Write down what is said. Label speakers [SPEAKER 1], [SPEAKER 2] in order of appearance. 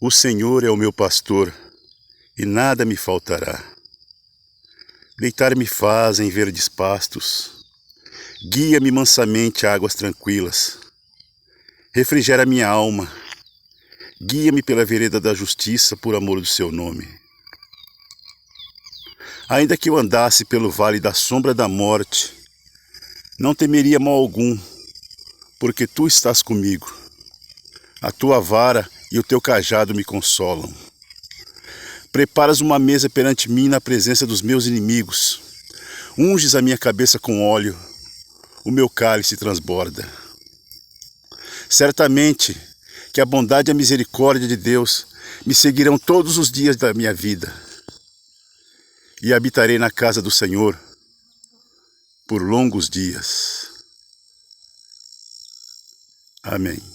[SPEAKER 1] O Senhor é o meu pastor, e nada me faltará. Deitar-me faz em verdes pastos, guia-me mansamente a águas tranquilas. Refrigera minha alma, guia-me pela vereda da justiça por amor do seu nome. Ainda que eu andasse pelo vale da sombra da morte, não temeria mal algum, porque tu estás comigo. A tua vara e o teu cajado me consolam. Preparas uma mesa perante mim na presença dos meus inimigos. Unges a minha cabeça com óleo, o meu cálice transborda. Certamente que a bondade e a misericórdia de Deus me seguirão todos os dias da minha vida, e habitarei na casa do Senhor por longos dias. Amém.